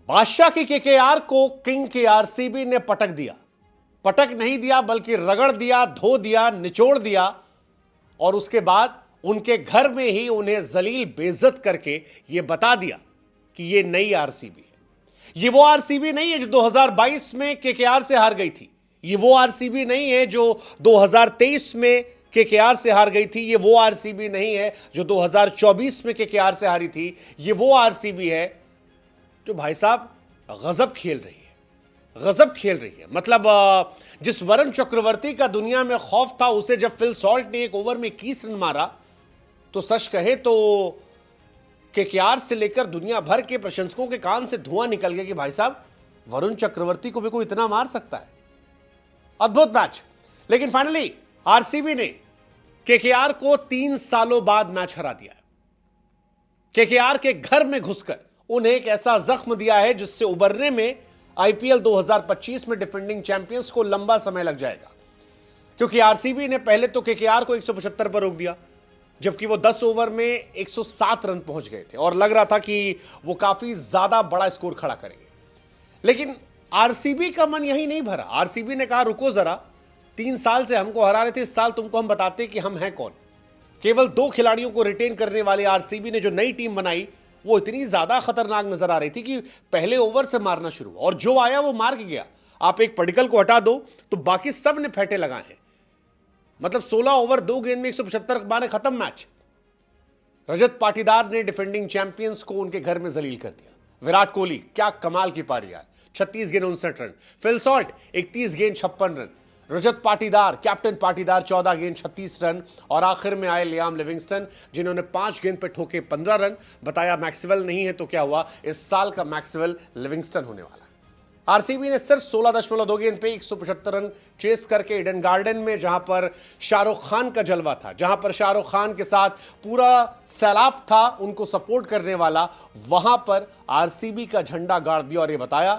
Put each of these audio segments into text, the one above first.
बादशाह की केकेआर को किंग की आरसीबी ने पटक दिया। पटक नहीं दिया बल्कि रगड़ दिया, धो दिया, निचोड़ दिया और उसके बाद उनके घर में ही उन्हें जलील बेइज्जत करके यह बता दिया कि यह नई आरसीबी है। यह वो आरसीबी नहीं है जो 2022 में केकेआर से हार गई थी। यह वो आरसीबी नहीं है जो 2023 में केकेआर से हार गई थी। यह वो आरसीबी नहीं है जो 2024 में केकेआर से हारी थी। यह वो आरसीबी है जो भाई साहब गजब खेल रही है, गजब खेल रही है। मतलब जिस वरुण चक्रवर्ती का दुनिया में खौफ था, उसे जब फिल सॉल्ट ने एक ओवर में 21 रन मारा तो सच कहे तो केकेआर से लेकर दुनिया भर के प्रशंसकों के कान से धुआं निकल गया कि भाई साहब वरुण चक्रवर्ती को भी कोई इतना मार सकता है। अद्भुत मैच। लेकिन फाइनली आरसीबी ने केकेआर को 3 सालों बाद मैच हरा दिया है। केकेआर के घर में घुसकर उन्हें एक ऐसा जख्म दिया है जिससे उबरने में आईपीएल 2025 में डिफेंडिंग चैंपियंस को लंबा समय लग जाएगा। क्योंकि आरसीबी ने पहले तो केकेआर को 175 पर रोक दिया, जबकि वो 10 ओवर में 107 रन पहुंच गए थे और लग रहा था कि वो काफी ज्यादा बड़ा स्कोर खड़ा करेंगे। लेकिन आरसीबी का मन यही नहीं भरा। आरसीबी ने कहा रुको जरा, 3 साल से हमको हरा रहे थे, इस साल तुमको हम बताते कि हम हैं कौन। केवल 2 खिलाड़ियों को रिटेन करने वाले आरसीबी ने जो नई टीम बनाई वो इतनी ज्यादा खतरनाक नजर आ रही थी कि पहले ओवर से मारना शुरू और जो आया वो मार के गया। आप एक पडिक्कल को हटा दो तो बाकी सब ने फेंटे लगाए हैं। मतलब 16 ओवर 2 गेंद में 175 मारे, खत्म मैच। रजत पाटीदार ने डिफेंडिंग चैंपियंस को उनके घर में जलील कर दिया। विराट कोहली क्या कमाल की पारी यार, 36 गेंद 59 रन। फिल सॉल्ट 31 गेंद 56 रन। रजत पाटीदार, कैप्टन पाटीदार 14 गेंद 36 रन और आखिर में आए लियाम लिविंगस्टन जिन्होंने 5 गेंद पे ठोके 15 रन। बताया मैक्सवेल नहीं है तो क्या हुआ, इस साल का मैक्सवेल लिविंगस्टन होने वाला है। आरसीबी ने सिर्फ 16.2 गेंद पे 175 रन चेस करके ईडन गार्डन में, जहां पर शाहरुख खान का जलवा था, जहां पर शाहरुख खान के साथ पूरा सैलाब था उनको सपोर्ट करने वाला, वहां पर आरसीबी का झंडा गाड़ दिया और यह बताया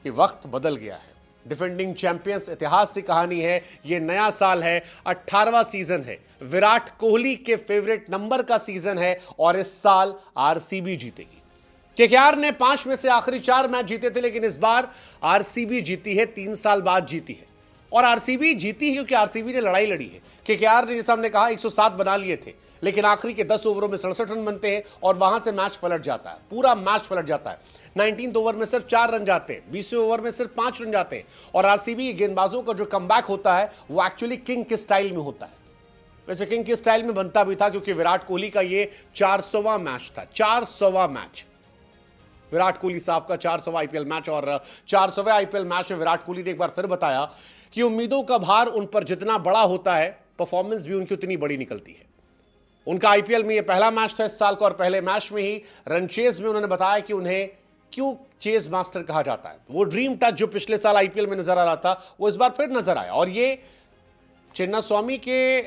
कि वक्त बदल गया है। डिफेंडिंग चैंपियंस इतिहास से कहानी है, यह नया साल है, 18वां सीजन है, विराट कोहली के फेवरेट नंबर का सीजन है और इस साल आरसीबी जीतेगी। केकेआर ने 5 में से आखिरी 4 मैच जीते थे, लेकिन इस बार आरसीबी जीती है, 3 साल बाद जीती है। और आरसीबी जीती है क्योंकि आरसीबी ने लड़ाई लड़ी है। केकेआर ने, जैसे हमने कहा, 107 बना लिए थे, लेकिन आखिरी के 10 ओवरों में 67 रन बनते हैं और वहां से मैच पलट जाता है, पूरा मैच पलट जाता है। 19th ओवर में सिर्फ 4 रन जाते हैं, 20वें ओवर में सिर्फ 5 रन जाते हैं और आरसीबी गेंदबाजों का जो कमबैक होता है वो एक्चुअली किंग के स्टाइल में होता है। वैसे किंग के स्टाइल में बनता भी था क्योंकि विराट कोहली का ये 400वां मैच था, 400वां मैच। विराट कोहली साहब का 400वां आईपीएल मैच और 400वें आईपीएल मैच में विराट कोहली ने एक बार फिर बताया कि उम्मीदों का भार उन पर जितना बड़ा होता है, परफॉर्मेंस भी उनकी उतनी बड़ी निकलती है। उनका आईपीएल में यह पहला मैच था इस साल का और पहले मैच में ही रन चेज में उन्होंने बताया कि उन्हें क्यों चेज मास्टर कहा जाता है। वो ड्रीम टच जो पिछले साल आईपीएल में नजर आ रहा था वो इस बार फिर नजर आया और ये चिन्नास्वामी के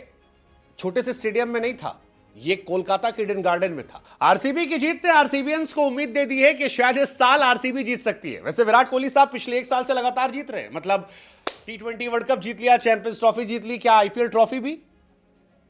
छोटे से स्टेडियम में नहीं था, ये कोलकाता के ईडन गार्डन में था। आरसीबी की जीत ने आरसीबीएंस को उम्मीद दे दी है कि शायद इस साल आरसीबी जीत सकती है। वैसे विराट कोहली साहब पिछले 1 साल से लगातार जीत रहे हैं, मतलब T20 वर्ल्ड कप जीत लिया, चैंपियंस ट्रॉफी जीत ली, क्या आईपीएल ट्रॉफी भी?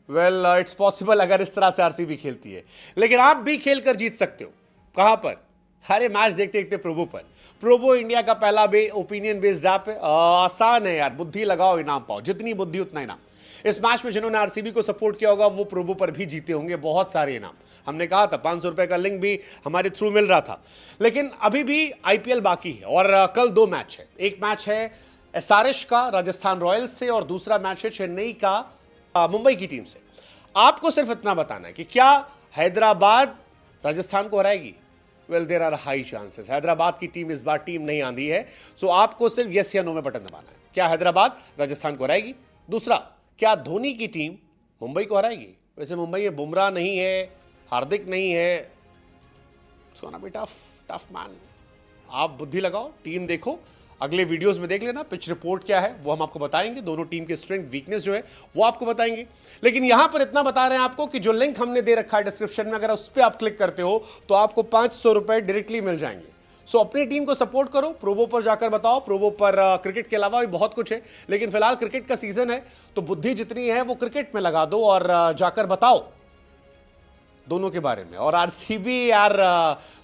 वेल इट्स पॉसिबल अगर इस तरह से आरसीबी खेलती है, लेकिन आप भी खेलकर जीत सकते हो। कहां पर? हरे मैच देखते देखते प्रोबो पर। प्रोबो इंडिया का पहला ओपिनियन बेस्ड ऐप है। आसान है यार, बुद्धि लगाओ इनाम पाओ, जितनी बुद्धि उतना इनाम। इस मैच में जिन्होंने आरसीबी को सपोर्ट किया होगा वो प्रोबो पर भी जीते होंगे बहुत सारे इनाम। हमने कहा था 500 रुपए का लिंक भी हमारे थ्रू मिल रहा था। लेकिन अभी भी आईपीएल बाकी है और कल 2 मैच है। एक मैच है एसआरएच का राजस्थान रॉयल्स से और दूसरा मैच है चेन्नई का मुंबई की टीम से। आपको सिर्फ इतना बताना है कि क्या हैदराबाद राजस्थान को हराएगी? Well there are high chances. Hyderabad की टीम इस बार टीम नहीं आंधी है, सो आपको सिर्फ यस या नो में बटन दबाना है। क्या हैदराबाद राजस्थान को हराएगी? दूसरा, क्या धोनी की टीम मुंबई को हराएगी? वैसे मुंबई में बुमराह नहीं है, हार्दिक नहीं है, सो ना बी टफ मैन। आप बुद्धि लगाओ, टीम देखो, अगले वीडियोस में देख लेना पिच रिपोर्ट क्या है वो हम आपको बताएंगे, दोनों टीम के स्ट्रेंथ वीकनेस जो है वो आपको बताएंगे। लेकिन यहां पर इतना बता रहे हैं आपको कि जो लिंक हमने दे रखा है डिस्क्रिप्शन में, अगर उस पर आप क्लिक करते हो तो आपको 500 रुपए डायरेक्टली मिल जाएंगे। सो अपनी टीम को सपोर्ट करो, प्रोबो पर जाकर बताओ। प्रोबो पर क्रिकेट के अलावा भी बहुत कुछ है, लेकिन फिलहाल क्रिकेट का सीजन है तो बुद्धि जितनी है वो क्रिकेट में लगा दो और जाकर बताओ दोनों के बारे में। और आरसीबी यार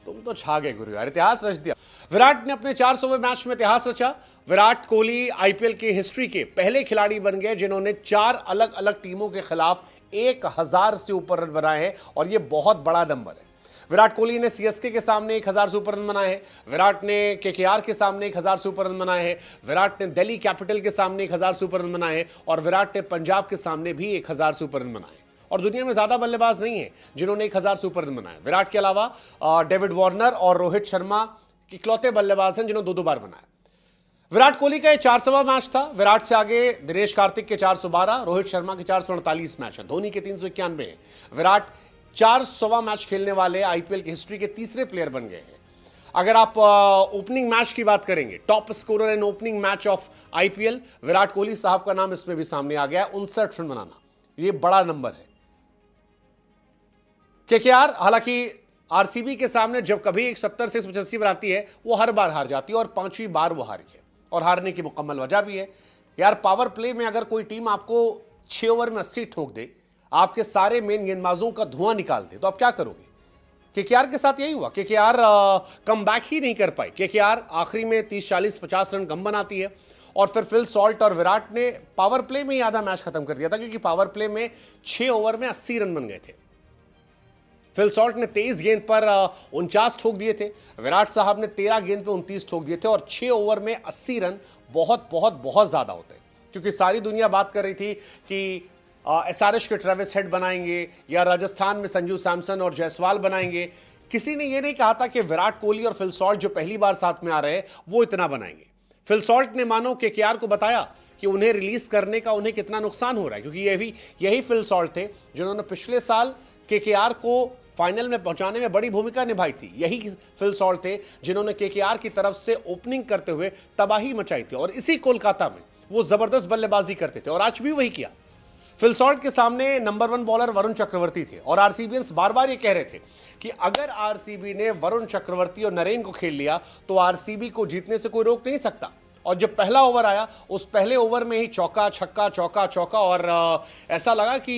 तुम तो छा गए गुरु यार, इतिहास रच दिया। विराट ने अपने 400वें मैच में इतिहास रचा। विराट कोहली आईपीएल की हिस्ट्री के पहले खिलाड़ी बन गए जिन्होंने 4 अलग अलग टीमों के खिलाफ 1000 से ऊपर रन बनाए हैं, और यह बहुत बड़ा नंबर है। विराट कोहली ने सीएसके के सामने 1000 से ऊपर रन बनाए हैं, विराट ने केकेआर के सामने 1000 से ऊपर रन बनाए हैं, विराट ने दिल्ली कैपिटल के सामने 1000 से ऊपर रन बनाए हैं, और विराट ने पंजाब के सामने भी 1000 से ऊपर रन बनाए। और दुनिया में ज्यादा बल्लेबाज नहीं है जिन्होंने 1000 से ऊपर रन बनाए। विराट के अलावा डेविड वार्नर और रोहित शर्मा इकलौते बल्लेबाज हैं जिन्होंने 2-2 बार बनाया। विराट कोहली का 400वां मैच था। विराट से आगे दिनेश कार्तिक के 412, रोहित शर्मा के 448 मैच है, धोनी के 391 है। विराट 400वां मैच खेलने वाले आईपीएल की हिस्ट्री के तीसरे प्लेयर बन गए हैं। अगर आप ओपनिंग मैच की बात करेंगे, top scorer in opening match of IPL, Virat Kohli साहब का नाम इसमें भी सामने आ गया। 59 रन बनाना, यह बड़ा नंबर है। केकेआर हालांकि आरसीबी के सामने जब कभी 170 से 185 पर आती है, वो हर बार हार जाती है, और 5वीं बार वो हारी है, और हारने की मुकम्मल वजह भी है। यार पावर प्ले में अगर कोई टीम आपको 6 ओवर में 80 ठोक दे, आपके सारे मेन गेंदबाजों का धुआं निकाल दे, तो आप क्या करोगे? केकेआर के साथ यही हुआ। केकेआर कम बैक ही नहीं कर पाई। केकेआर आखिरी में 30, 40, 50 रन कम बनाती है, और फिर फिल सॉल्ट और विराट ने पावर प्ले में ही आधा मैच खत्म कर दिया था, क्योंकि पावर प्ले में 6 ओवर में 80 रन बन गए थे। फिल सॉल्ट ने 23 गेंद पर 49 ठोक दिए थे, विराट साहब ने 13 गेंद पे 29 ठोक दिए थे, और 6 ओवर में 80 रन बहुत बहुत बहुत ज्यादा होते हैं। क्योंकि सारी दुनिया बात कर रही थी कि एसआरएच के ट्रेविस हेड बनाएंगे, या राजस्थान में संजू सैमसन और जायसवाल बनाएंगे। किसी ने यह नहीं कहा था कि विराट कोहली और फिल सॉल्ट जो पहली बार साथ में आ रहे हैं वो इतना बनाएंगे। फिल सॉल्ट ने मानो केकेआर को बताया कि उन्हें रिलीज करने का उन्हें कितना नुकसान हो रहा है, क्योंकि यही फिल सॉल्ट थे जिन्होंने पिछले साल केकेआर को फाइनल में पहुंचाने में बड़ी भूमिका निभाई थी। यही फिल सॉल्ट थे जिन्होंने केकेआर की तरफ से ओपनिंग करते हुए तबाही मचाई थी, और इसी कोलकाता में वो जबरदस्त बल्लेबाजी करते थे, और आज भी वही किया। फिल सॉल्ट के सामने नंबर 1 बॉलर वरुण चक्रवर्ती थे, और आरसीबीएंस बार बार ये कह रहे थे कि अगर आरसीबी ने वरुण चक्रवर्ती और नरेन को खेल लिया तो आरसीबी को जीतने से कोई रोक नहीं सकता। और जब पहला ओवर आया, उस पहले ओवर में ही चौका छक्का चौका चौका, और ऐसा लगा कि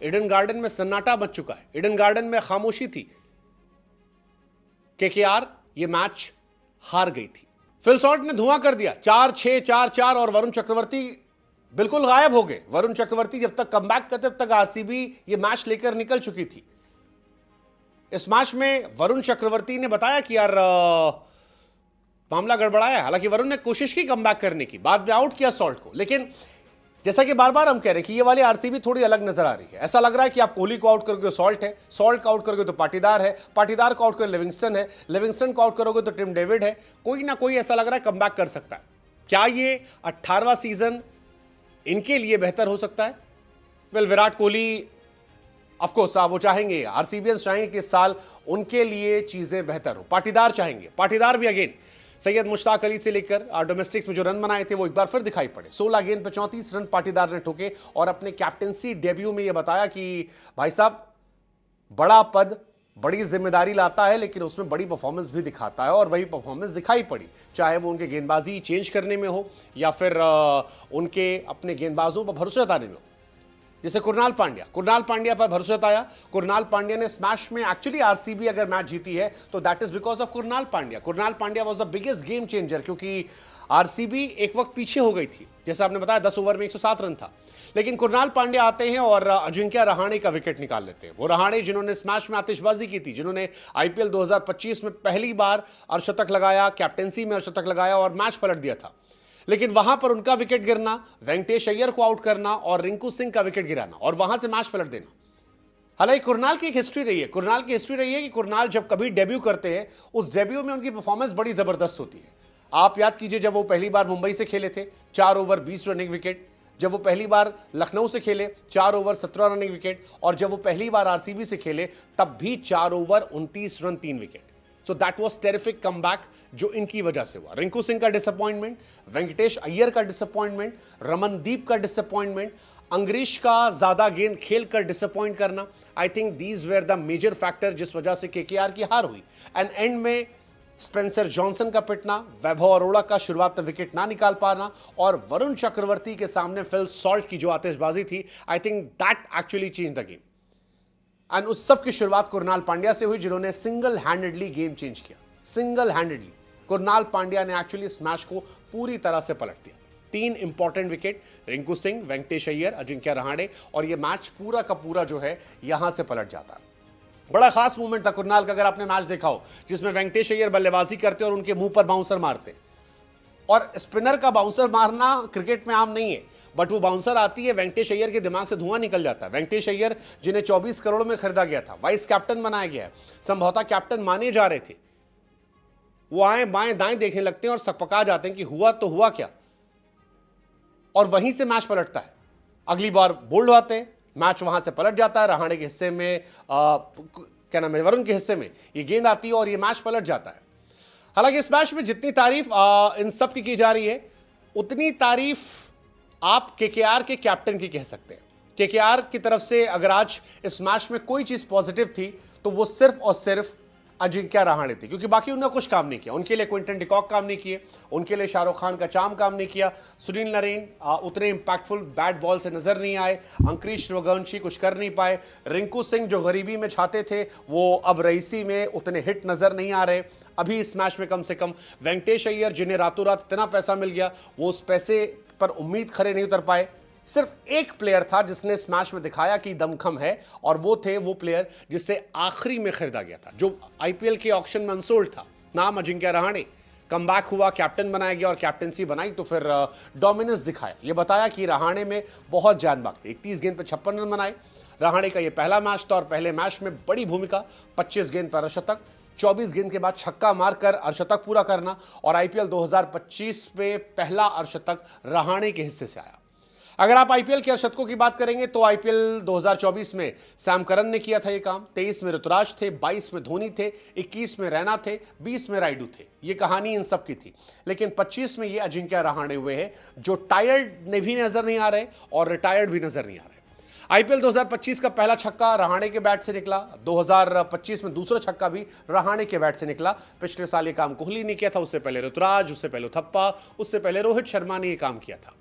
ईडन गार्डन में सन्नाटा बच चुका है, ईडन गार्डन में खामोशी थी। केकेआर ये मैच हार गई थी। फिल सॉल्ट ने धुआं कर दिया, 4-6 4-4, और वरुण चक्रवर्ती बिल्कुल गायब हो गए। वरुण चक्रवर्ती जब तक कमबैक करते तब तक आरसीबी ये मैच लेकर निकल चुकी थी। इस मैच में वरुण चक्रवर्ती ने बताया कि यार मामला गड़बड़ाया। हालांकि वरुण ने कोशिश की कमबैक करने की, बाद में आउट किया सॉल्ट को, लेकिन जैसा कि बार बार हम कह रहे हैं कि ये वाली आरसीबी थोड़ी अलग नजर आ रही है। ऐसा लग रहा है कि आप कोहली को आउट करोगे तो सॉल्ट है, सॉल्ट को आउट करोगे तो पाटीदार है, पाटीदार को आउट करोगे लिविंगस्टन है, लिविंगस्टन को आउट करोगे तो टिम डेविड है। कोई ना कोई ऐसा लग रहा है कमबैक कर सकता है। क्या ये 18वां सीजन इनके लिए बेहतर हो सकता है? वेल, विराट कोहली ऑफकोर्स वो चाहेंगे, आरसीबीएंस चाहेंगे कि इस साल उनके लिए चीजें बेहतर हो। पाटीदार चाहेंगे, पाटीदार भी अगेन सैयद मुश्ताक अली से लेकर डोमेस्टिक्स में जो रन बनाए थे वो एक बार फिर दिखाई पड़े। 16 गेंद पर 34 रन पाटीदार ने ठोके, और अपने कैप्टेंसी डेब्यू में यह बताया कि भाई साहब, बड़ा पद बड़ी जिम्मेदारी लाता है, लेकिन उसमें बड़ी परफॉर्मेंस भी दिखाता है, और वही परफॉर्मेंस दिखाई पड़ी, चाहे वो उनके गेंदबाजी चेंज करने में हो, या फिर उनके अपने गेंदबाजों पर भरोसा जताने में हो। जैसे कुरनाल पांड्या पर भरोसा जताया। कुरनाल पांड्या ने स्मैश में, एक्चुअली आरसीबी अगर मैच जीती है तो that is because of Krunal Pandya. Krunal Pandya was the biggest game changer, क्योंकि आरसीबी एक वक्त पीछे हो गई थी, जैसे आपने बताया 10 ओवर में 107 रन था, लेकिन कुरनाल पांड्या आते हैं और अजिंक्य रहाणे का विकेट निकाल लेते हैं। वो रहाणे जिन्होंने स्मैश में आतिशबाजी की थी, जिन्होंने आईपीएल 2025 में पहली बार अर्धशतक लगाया, कैप्टेंसी में अर्धशतक लगाया और मैच पलट दिया था, लेकिन वहां पर उनका विकेट गिरना, वेंकटेश अय्यर को आउट करना और रिंकू सिंह का विकेट गिराना, और वहां से मैच पलट देना। हालांकि कुरनाल की एक हिस्ट्री रही है, कुरनाल की हिस्ट्री रही है कि कुरनाल जब कभी डेब्यू करते हैं, उस डेब्यू में उनकी परफॉर्मेंस बड़ी जबरदस्त होती है। आप याद कीजिए, जब वो पहली बार मुंबई से खेले थे, 4 ओवर 20 रन 1 विकेट। जब वो पहली बार लखनऊ से खेले, 4 ओवर 17 रन 1 विकेट। और जब वो पहली बार आरसीबी से खेले, तब भी 4 over 29 run 3 wicket. So that was terrific comeback जो इनकी वजह से हुआ। रिंकू सिंह का डिसअपॉइंटमेंट, वेंकटेश अय्यर का डिसअपॉइंटमेंट, रमनदीप का डिसअपॉइंटमेंट, अंग्रीश का ज्यादा गेंद खेल कर डिसअपॉइंट करना, I think these were the major factor जिस वजह से केकेआर की हार हुई। एंड एंड में स्पेंसर जॉनसन का पिटना, वैभव अरोड़ा का शुरुआत में विकेट ना निकाल पाना, और वरुण चक्रवर्ती के सामने फिल सॉल्ट की जो आतिशबाजी थी, I think that actually change the game. And उस सब की शुरुआत कुणाल पांड्या से हुई, जिन्होंने सिंगल हैंडेडली गेम चेंज किया। सिंगल हैंडेडली कुणाल पांड्या ने एक्चुअली इस मैच को पूरी तरह से पलट दिया। 3 इंपॉर्टेंट विकेट, रिंकू सिंह, वेंकटेश अय्यर, अजिंक्य रहाणे, और ये मैच पूरा का पूरा जो है यहां से पलट जाता है। बड़ा खास मूवमेंट था कुणाल का, अगर आपने मैच देखा हो, जिसमें वेंकटेश अय्यर बल्लेबाजी करते और उनके मुंह पर बाउंसर मारते। और स्पिनर का बाउंसर मारना क्रिकेट में आम नहीं है, बट वो बाउंसर आती है, वेंकटेश अय्यर के दिमाग से धुआं निकल जाता है। वेंकटेश अय्यर, जिन्हें 24 करोड़ में खरीदा गया था, वाइस कैप्टन बनाया गया है, संभवतः कैप्टन माने जा रहे थे, वो आए बाएं दाएं देखने लगते हैं और सकपका जाते हैं कि हुआ तो हुआ क्या, और वहीं से मैच पलटता है। अगली बार बोल्ड आते हैं, मैच वहां से पलट जाता है। रहाणे के हिस्से में क्या नाम है, वरुण के हिस्से में ये गेंद आती है और ये मैच पलट जाता है। हालांकि इस मैच में जितनी तारीफ इन सब की जा रही है, उतनी तारीफ आप केकेआर के कैप्टन की कह सकते हैं। केकेआर की तरफ से अगर आज इस मैच में कोई चीज पॉजिटिव थी तो वो सिर्फ और सिर्फ अजिंक्य रहाणे थी, क्योंकि बाकी उन्होंने कुछ काम नहीं किया। उनके लिए क्विंटन डिकॉक काम नहीं किए, उनके लिए शाहरुख खान का चाम काम नहीं किया, सुनील नरेन उतने इंपैक्टफुल बैट बॉल से नजर नहीं आए, अंकुरिश रघुवंशी कुछ कर नहीं पाए, रिंकू सिंह जो गरीबी में छाते थे वो अब रईसी में उतने हिट नजर नहीं आ रहे। अभी इस मैच में कम से कम वेंकटेश अय्यर, जिन्हें रातों रात इतना पैसा मिल गया, वो उस पैसे पर उम्मीद खरे नहीं उतर पाए। सिर्फ एक प्लेयर था जिसने इस मैच में दिखाया कि दमखम है, और वो प्लेयर जिसे आखिरी में खरीदा गया था, जो आईपीएल के ऑक्शन में अनसोल्ड था, नाम अजिंक्य रहाणे। कमबैक हुआ, कैप्टन बनाया गया और कैप्टनसी बनाई तो फिर डोमिनेंस दिखाया। ये बताया कि रहाणे में बहुत जान बाकी। 31 गेंद पर 56 रन बनाए। रहाणे का ये पहला मैच था और पहले मैच में बड़ी भूमिका, 25 गेंद पर अर्धशतक, 24 गेंद के बाद छक्का मारकर अर्धशतक पूरा करना, और आईपीएल 2025 में पहला अर्धशतक रहाणे के हिस्से से आया। अगर आप आईपीएल के अर्धशतकों की बात करेंगे तो आईपीएल 2024 में सैम करन ने किया था ये काम, 23 में ऋतुराज थे, 22 में धोनी थे, 21 में रैना थे, 20 में राइडू थे। ये कहानी इन सब की थी। लेकिन 25 में ये अजिंक्य रहाणे हुए हैं, जो टायर्ड ने भी नजर नहीं आ रहे और रिटायर्ड भी नजर नहीं आ रहे। आईपीएल 2025 का पहला छक्का रहाणे के बैट से निकला, 2025 में दूसरा छक्का भी रहाणे के बैट से निकला। पिछले साल ये काम कोहली ने किया था, उससे पहले ऋतुराज, उससे पहले थप्पा, उससे पहले रोहित शर्मा ने ये काम किया था।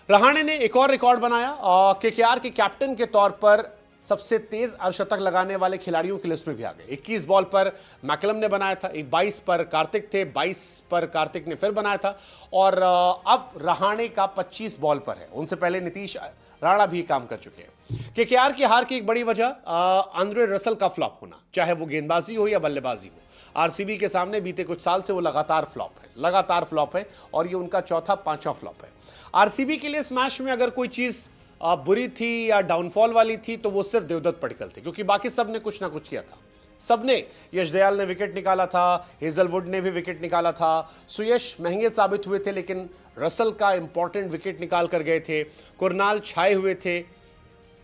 रहाणे ने एक और रिकॉर्ड बनाया, केकेआर के कैप्टन के तौर पर सबसे तेज अर्धशतक लगाने वाले खिलाड़ियों की लिस्ट में भी आ गए। 21 बॉल पर मैकलम ने बनाया था, 22 पर कार्तिक थे, 22 पर कार्तिक ने फिर बनाया था, और अब रहाणे का 25 बॉल पर है। उनसे पहले नीतीश राणा भी काम कर चुके हैं। केकेआर की हार की एक बड़ी वजह आंद्रे रसल का फ्लॉप होना, चाहे वो गेंदबाजी हो या बल्लेबाजी हो। आरसीबी के सामने बीते कुछ साल से वो लगातार फ्लॉप है, और ये उनका चौथा पांचवा फ्लॉप है। आरसीबी के लिए इस मैच में अगर कोई चीज बुरी थी या डाउनफॉल वाली थी तो वो सिर्फ देवदत्त पडिक्कल थे, क्योंकि बाकी सब ने कुछ ना कुछ किया था। सबने, यश दयाल ने विकेट निकाला था, हेजलवुड ने भी विकेट निकाला था, सुयश महंगे साबित हुए थे लेकिन रसल का इंपॉर्टेंट विकेट निकाल कर गए थे, कुरनाल छाए हुए थे,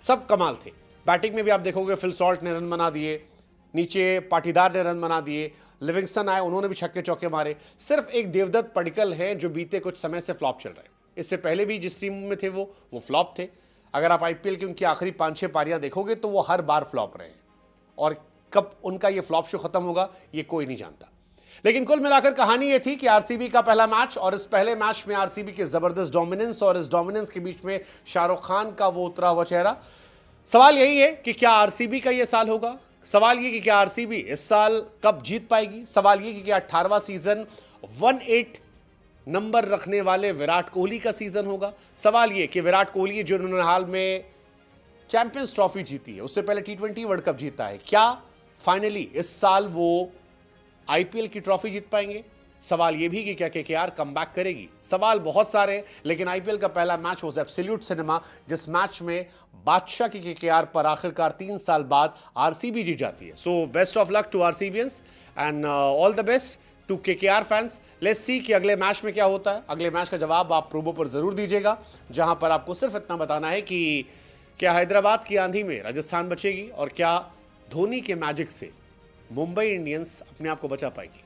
सब कमाल थे। बैटिंग में भी आप देखोगे फिल सॉल्ट ने रन बना दिए, नीचे पाटीदार ने रन बना दिए, लिविंगस्टन आए, उन्होंने भी छक्के चौके मारे। सिर्फ एक देवदत्त पडिक्कल है जो बीते कुछ समय से फ्लॉप चल रहे हैं। इससे पहले भी जिस टीम में थे वो फ्लॉप थे। अगर आप आईपीएल की उनकी आखिरी 5-6 पारियां देखोगे तो वो हर बार फ्लॉप रहे हैं, और कब उनका ये फ्लॉप शो खत्म होगा ये कोई नहीं जानता। लेकिन कुल मिलाकर कहानी ये थी कि आरसीबी का पहला मैच, और इस पहले मैच में आरसीबी के जबरदस्त डोमिनेंस, और इस डोमिनेंस के बीच में शाहरुख खान का वो उतरा हुआ चेहरा। सवाल यही है कि क्या आरसीबी का ये साल होगा? सवाल ये कि क्या आरसीबी इस साल कब जीत पाएगी? सवाल ये कि क्या 18वां सीजन 18 नंबर रखने वाले विराट कोहली का सीजन होगा? सवाल ये कि विराट कोहली जो उन्होंने हाल में चैंपियंस ट्रॉफी जीती है, उससे पहले T20 वर्ल्ड कप जीता है, क्या फाइनली इस साल वो आईपीएल की ट्रॉफी जीत पाएंगे? सवाल ये भी कि क्या केकेआर कमबैक करेगी? सवाल बहुत सारे, लेकिन आईपीएल का पहला मैच वाज एब्सोल्यूट सिनेमा, जिस मैच में बादशाह की केकेआर पर आखिरकार 3 साल बाद आरसीबी जीत जाती है। So best of luck to RCBians and all the best to KKR fans. Let's see कि अगले मैच में क्या होता है। अगले मैच का जवाब आप प्रोमो पर जरूर दीजिएगा, जहां पर आपको सिर्फ इतना बताना है कि क्या हैदराबाद की आंधी में राजस्थान बचेगी, और क्या धोनी के मैजिक से मुंबई इंडियंस अपने आप को बचा पाएगी।